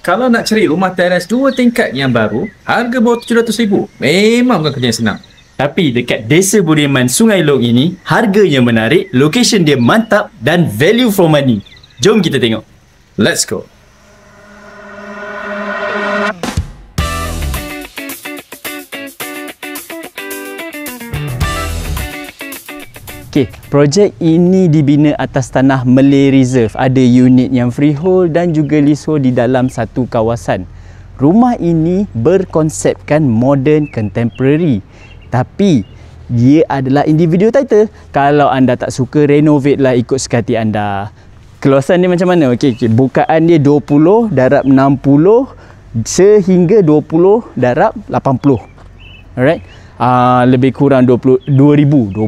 Kalau nak cari rumah teres 2 tingkat yang baru, harga bawah RM700,000, memang bukan kerja yang senang. Tapi dekat Desa Budiman Sungai Long ini, harganya menarik, location dia mantap dan value for money. Jom kita tengok. Let's go. Okey, projek ini dibina atas tanah Malay Reserve. Ada unit yang freehold dan juga leasehold di dalam satu kawasan. Rumah ini berkonsepkan modern contemporary. Tapi dia adalah individual title. Kalau anda tak suka, renovate lah ikut sekati anda. Keluasan dia macam mana? Okey, bukaan dia 20 darab 60 sehingga 20 darab 80. Alright. Lebih kurang 20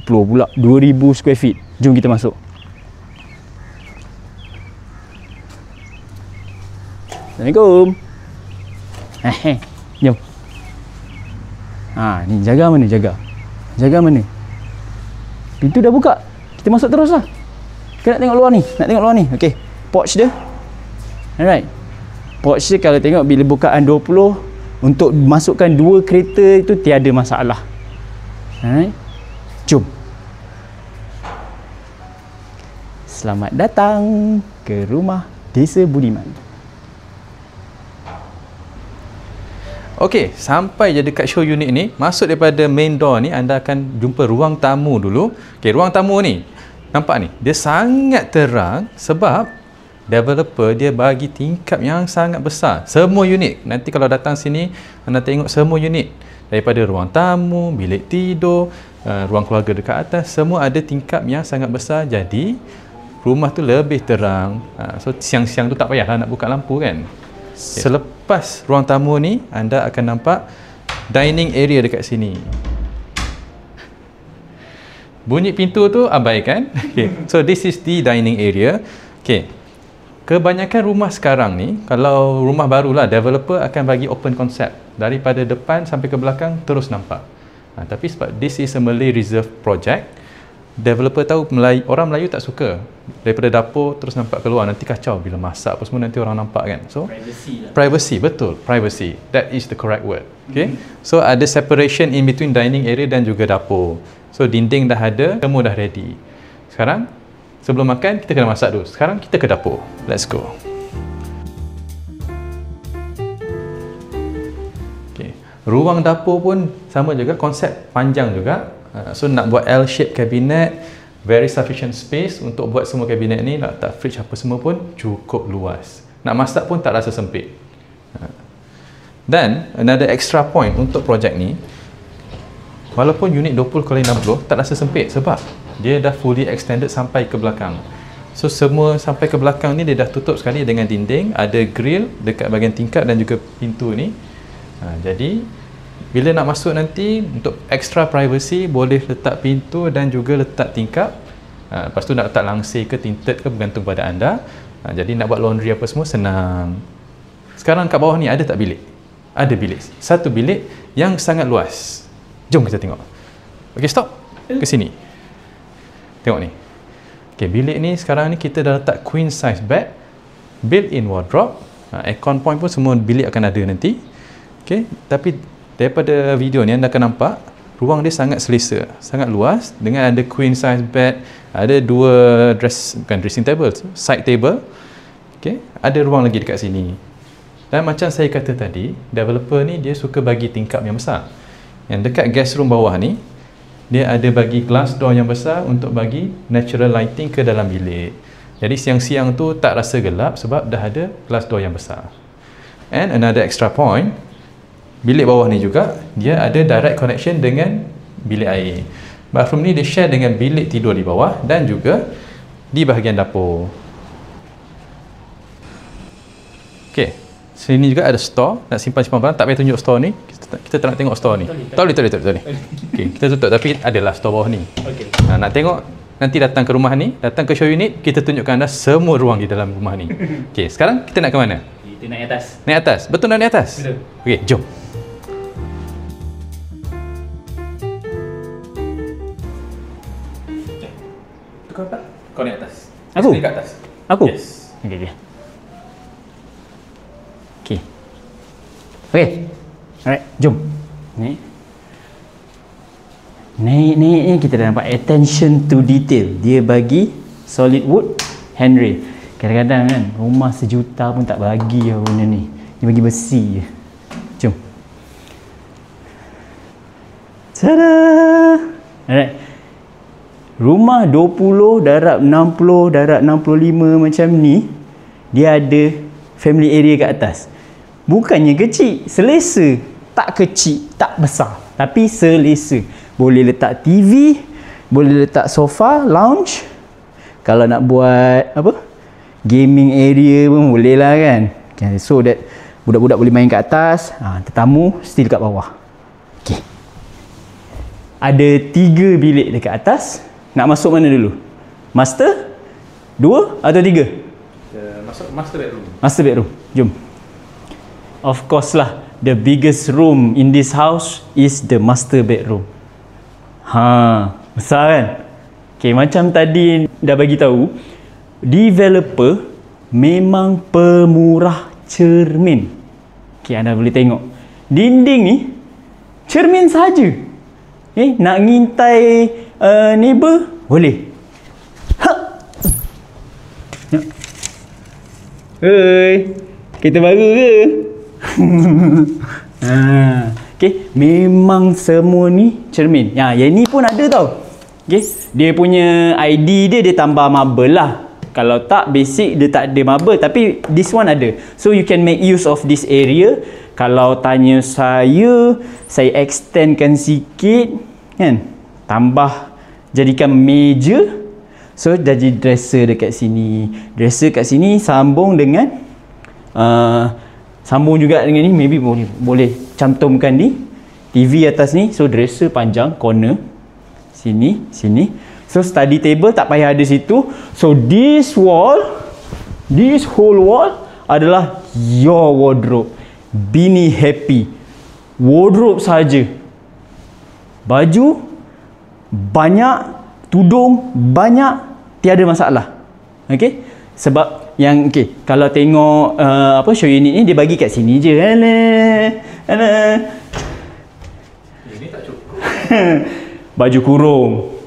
pula 2000 square feet. Jom kita masuk. Assalamualaikum. Jom. Ni jaga mana? Jaga mana? Pintu dah buka. Kita masuk terus lah. Kita nak tengok luar ni. Okey. Porch dia. Alright. Porch dia kalau tengok bila bukaan 20, untuk masukkan 2 kereta itu tiada masalah. Alright. Jom. Selamat datang ke rumah Desa Budiman. Okey, sampai je dekat show unit ni, masuk daripada main door ni, anda akan jumpa ruang tamu dulu. Okey, ruang tamu ni, nampak ni, dia sangat terang sebab developer dia bagi tingkap yang sangat besar. Semua unit, nanti kalau datang sini, anda tengok semua unit. Daripada ruang tamu, bilik tidur, ruang keluarga dekat atas, semua ada tingkap yang sangat besar. Jadi, rumah tu lebih terang. So, siang-siang tu tak payahlah nak buka lampu kan. Selepas ruang tamu ni, anda akan nampak dining area dekat sini. Bunyi pintu tu abaikan. Okay. So, this is the dining area. Okay. Kebanyakan rumah sekarang ni, kalau rumah barulah, developer akan bagi open concept. Daripada depan sampai ke belakang, terus nampak. Tapi sebab this is a Malay Reserve project, developer tahu orang Melayu tak suka. Daripada dapur, terus nampak keluar. Nanti kacau bila masak apa semua, nanti orang nampak kan. So, privacy, betul. Privacy. That is the correct word. Okay? So, ada separation in between dining area dan juga dapur. So, dinding dah ada, semua dah ready. Sekarang, sebelum makan, kita kena masak dulu. Sekarang kita ke dapur. Let's go. Okay. Ruang dapur pun sama juga, konsep panjang juga. So nak buat L-shape cabinet, very sufficient space untuk buat semua kabinet ni. Nak letak fridge apa semua pun cukup luas. Nak masak pun tak rasa sempit. Dan another extra point untuk projek ni, walaupun unit 20x60 tak rasa sempit sebab dia dah fully extended sampai ke belakang. So semua sampai ke belakang ni dia dah tutup sekali dengan dinding, ada grill dekat bahagian tingkap dan juga pintu ni. Jadi bila nak masuk nanti, untuk extra privacy, boleh letak pintu dan juga letak tingkap. Lepas tu nak letak langsir ke tinted ke, bergantung pada anda. Jadi nak buat laundry apa semua senang. Sekarang kat bawah ni ada tak bilik? Ada bilik. Satu bilik yang sangat luas. Jom kita tengok. Okey, stop. Ke sini. Tengok ni. Okey, bilik ni sekarang ni kita dah letak queen size bed, built-in wardrobe, aircon point pun semua bilik akan ada nanti. Okey, tapi daripada video ni anda akan nampak ruang dia sangat selesa, sangat luas dengan ada queen size bed, ada 2 dressing table, side table. Okey, ada ruang lagi dekat sini. Dan macam saya kata tadi, developer ni dia suka bagi tingkap yang besar. Yang dekat guest room bawah ni, dia ada bagi glass door yang besar untuk bagi natural lighting ke dalam bilik. Jadi siang-siang tu tak rasa gelap sebab dah ada glass door yang besar. And another extra point, bilik bawah ni juga dia ada direct connection dengan bilik air. Bathroom ni dia share dengan bilik tidur di bawah dan juga di bahagian dapur. Okey, sini juga ada store, nak simpan-simpan barang. Tak payah tunjuk store ni, kita tak nak tengok store ni. Tak boleh. Okey, kita tutup, tapi adalah store bawah ni. Okey. Nak tengok, nanti datang ke rumah ni, datang ke show unit, kita tunjukkan anda semua ruang di dalam rumah ni. Okey, sekarang kita nak ke mana? Kita naik atas. Naik atas. Betul nak naik atas? Betul. Okey, jom. Kau naik atas. Aku? Naik ke atas. Aku? Yes. Okey. Okay. Alright, jom. Naik kita dah nampak attention to detail. Dia bagi solid wood handrail. Kadang-kadang kan rumah sejuta pun tak bagi lah benda ni. Dia bagi besi je. Jom. Tada! Alright. Rumah 20 darab 60 darab 65 macam ni, dia ada family area kat atas. Bukannya kecil, selesa. Tak kecil, tak besar, tapi selesa. Boleh letak TV, boleh letak sofa, lounge. Kalau nak buat apa? Gaming area pun boleh lah kan. So that budak-budak boleh main kat atas, tetamu still kat bawah. Okay. Ada 3 bilik dekat atas. Nak masuk mana dulu? Master? 2 atau 3? Masuk master bedroom. Master bedroom. Jom. Of course lah, the biggest room in this house is the master bedroom. Besar kan? Okay, macam tadi dah bagi tahu, developer memang pemurah cermin. Okay, anda boleh tengok. Dinding ni cermin saja. Nak ngintai neighbor boleh. Hei, kereta baru ke? Okay, memang semua ni cermin. Yang ni pun ada tau. Okay, dia punya ID dia tambah marble lah. Kalau tak basic dia tak ada marble, tapi this one ada. So you can make use of this area. Kalau tanya saya extendkan sikit kan, tambah jadikan meja. So jadi dresser dekat sini. Dresser kat sini sambung dengan sambung juga dengan ni, maybe boleh cantumkan ni TV atas ni. So dresser panjang corner sini. So study table tak payah ada situ. So this whole wall adalah your wardrobe. Bini happy. Wardrobe saja. Baju banyak, tudung banyak, tiada masalah. Okey? Sebab yang kalau tengok show unit ni dia bagi kat sini je. Alah. Ini tak cukup. Baju kurung.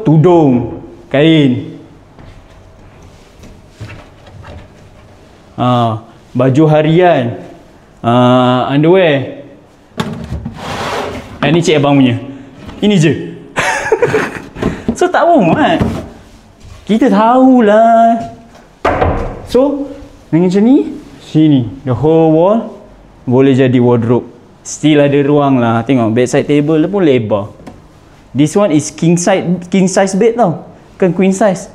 Tudung, kain. Baju harian. Underwear. Ni cik abang punya. Ini je. So tak muat. Kita tahulah. So dengan macam ni, sini the whole wall boleh jadi wardrobe. Still ada ruang lah. Tengok bedside table pun lebar. This one is king size bed tau, bukan queen size.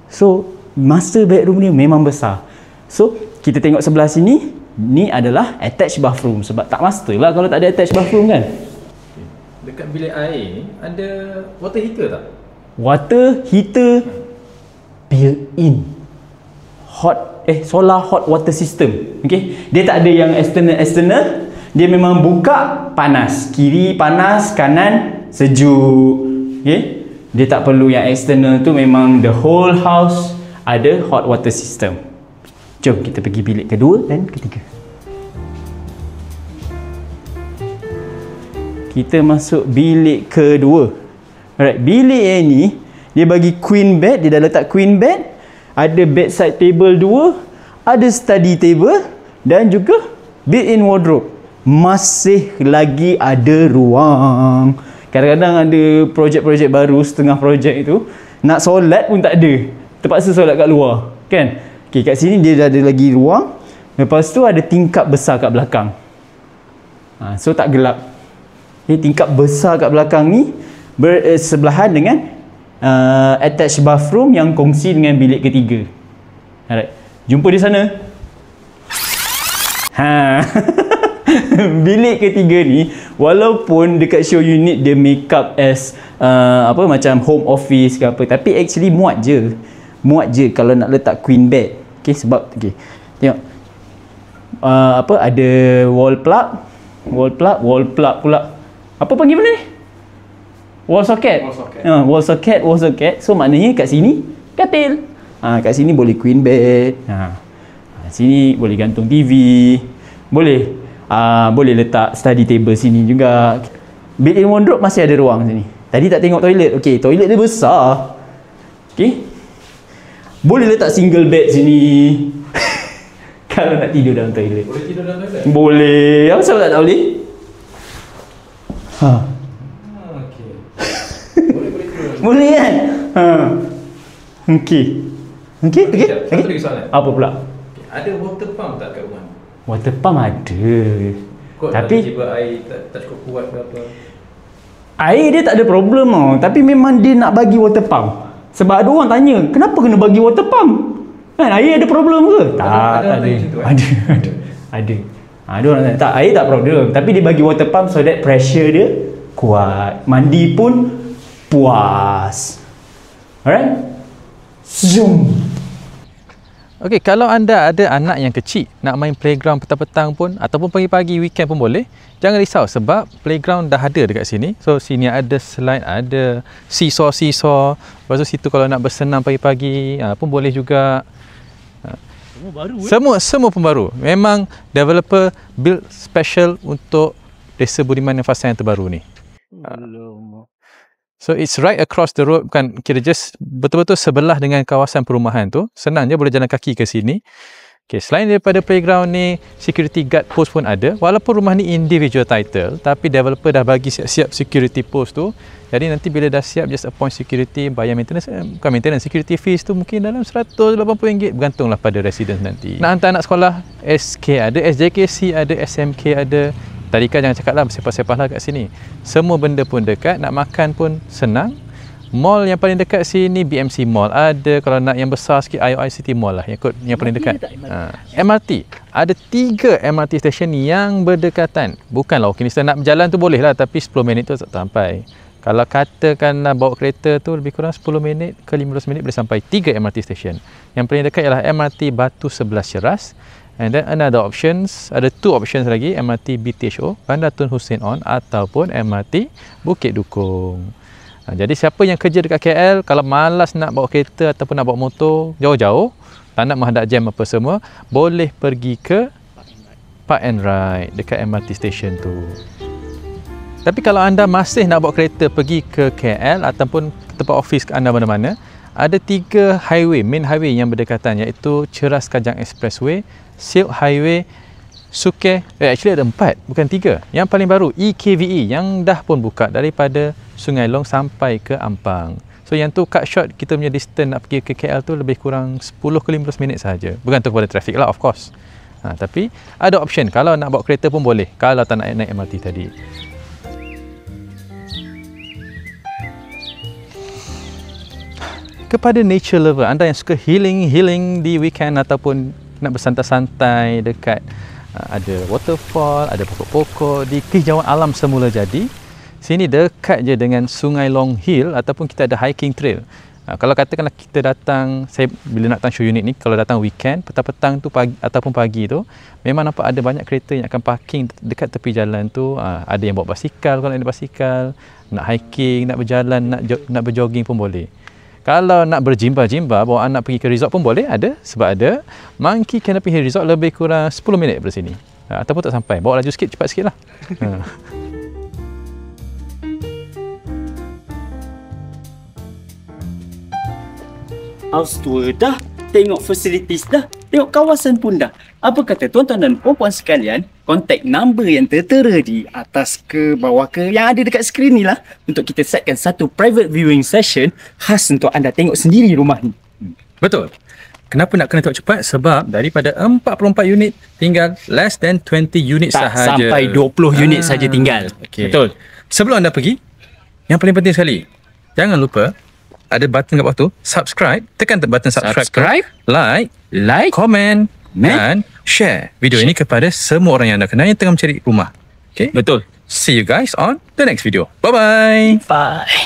So master bedroom ni memang besar. So kita tengok sebelah sini, ni adalah attached bathroom. Sebab tak master lah kalau tak ada attached bathroom kan. Dekat bilik air ni ada water heater tak? Water heater built-in. Solar hot water system. Okay, dia tak ada yang external. Dia memang buka panas, kiri panas, kanan sejuk. Okay, dia tak perlu yang external tu. Memang the whole house ada hot water system. Jom kita pergi bilik kedua dan ketiga. Kita masuk bilik kedua. Alright, bilik yang ni dia bagi queen bed. Dia dah letak queen bed. Ada bedside table 2, ada study table dan juga built-in wardrobe. Masih lagi ada ruang. Kadang-kadang ada projek-projek baru, setengah projek itu nak solat pun tak ada. Terpaksa solat kat luar, kan? Okay, kat sini dia dah ada lagi ruang. Lepas tu ada tingkap besar kat belakang. So tak gelap. Tingkap besar kat belakang ni bersebelahan dengan attached bathroom yang kongsi dengan bilik ketiga. Alright, jumpa di sana. Bilik ketiga ni, walaupun dekat show unit dia make up as macam home office ke apa, tapi actually muat je kalau nak letak queen bed. Okay, sebab tengok ada wall plug pula. Apa panggil benda ni? Wall socket. Wall socket. So maknanya kat sini katil. Kat sini boleh queen bed. Sini boleh gantung TV. Boleh boleh letak study table sini juga. Built-in wardrobe masih ada ruang sini. Tadi tak tengok toilet. Okey, toilet dia besar. Okey. Boleh letak single bed sini. Kalau nak tidur dalam toilet. Boleh tidur dalam toilet? Boleh. Apa sebab tak boleh? Okey. Boleh tidur. Boleh kan? Okey. Okey. Satu lagi soalan. Apa pula? Ada water pump tak kat rumah? Water pump ada. Tapi tiba air tak cukup kuat ke apa? Air dia tak ada problem tau. Tapi memang dia nak bagi water pump. Sebab ada orang tanya, kenapa kena bagi water pump? Kan air ada problem ke? Tak ada. Ada. Ada orang tanya, tak, air tak problem. Tapi dia bagi water pump so that pressure dia kuat. Mandi pun puas. Alright? Zoom. Okey, kalau anda ada anak yang kecil nak main playground petang-petang pun ataupun pagi-pagi weekend pun boleh, jangan risau sebab playground dah ada dekat sini. So sini ada slide, ada seesaw. Lepas tu situ kalau nak bersenam pagi-pagi pun boleh juga. Semua baru. Semua pun baru. Memang developer build special untuk Desa Budiman yang fasa yang terbaru ni. So it's right across the road, bukan kira just betul-betul sebelah dengan kawasan perumahan tu. Senang je, boleh jalan kaki ke sini. Okay, selain daripada playground ni, security guard post pun ada. Walaupun rumah ni individual title, tapi developer dah bagi siap-siap security post tu. Jadi nanti bila dah siap, just appoint security, bayar maintenance, bukan maintenance, security fees tu mungkin dalam RM180, bergantunglah pada resident nanti. Nak hantar anak sekolah, SK ada, SJKC ada, SMK ada. Tadika jangan cakap lah, bersepah-sepah lah kat sini. Semua benda pun dekat, nak makan pun senang. Mall yang paling dekat sini, BMC Mall ada. Kalau nak yang besar sikit, IOI City Mall lah yang paling dekat. MRT. Ada 3 MRT station yang berdekatan. Bukanlah okey, nak berjalan tu boleh lah, tapi 10 minit tu tak sampai. Kalau katakan nak bawa kereta tu lebih kurang 10 minit ke 15 minit boleh sampai 3 MRT station. Yang paling dekat ialah MRT Batu 11 Ceras. And then another options, ada 2 options lagi, MRT BTHO, Bandar Tun Hussein On ataupun MRT Bukit Dukung. Jadi siapa yang kerja dekat KL, kalau malas nak bawa kereta ataupun nak bawa motor jauh-jauh, tak nak menghadap jam apa semua, boleh pergi ke Park and Ride dekat MRT station tu. Tapi kalau anda masih nak bawa kereta pergi ke KL ataupun tempat office anda mana-mana, ada 3 highway, main highway yang berdekatan, iaitu Ceras Kajang Expressway, Silk Highway, Suke, actually ada 4, bukan 3. Yang paling baru, EKVE, yang dah pun buka daripada Sungai Long sampai ke Ampang. So yang tu cut short, kita punya distance nak pergi ke KL tu lebih kurang 10 ke 15 minit sahaja. Bergantung kepada trafik lah, of course. Tapi ada option, kalau nak bawa kereta pun boleh, kalau tak nak naik MRT tadi. Kepada nature lover, anda yang suka healing di weekend ataupun nak bersantai-santai dekat ada waterfall, ada pokok-pokok di kehijauan alam semula jadi. Sini dekat je dengan Sungai Long Hill ataupun kita ada hiking trail. Kalau katakanlah kita datang, saya bila nak datang show unit ni, kalau datang weekend, petang-petang tu pagi ataupun pagi tu, memang nampak ada banyak kereta yang akan parking dekat tepi jalan tu. Ada yang bawa basikal, kalau ada basikal, nak hiking, nak berjalan, nak berjogging pun boleh. Kalau nak berjimba-jimba, bawa anak pergi ke resort pun boleh, ada. Sebab ada Monkey Canopy Hill Resort lebih kurang 10 minit dari sini. Ataupun tak sampai, bawa laju sikit, cepat sikit lah. House tour dah, tengok facilities dah, tengok kawasan pun dah. Apa kata tuan-tuan dan puan-puan sekalian, kontak number yang tertera di atas ke bawah ke yang ada dekat skrin ni lah, untuk kita setkan satu private viewing session khas untuk anda tengok sendiri rumah ni. Betul. Kenapa nak kena tengok cepat? Sebab daripada 44 unit tinggal less than 20 unit sahaja. Sampai 20 unit saja tinggal. Okay. Betul. Sebelum anda pergi, yang paling penting sekali, jangan lupa ada button kat bawah tu, subscribe, tekan button subscribe, like, komen dan share video ini kepada semua orang yang anda kenal yang tengah mencari rumah. Okay? Betul. See you guys on the next video. Bye-bye. Bye.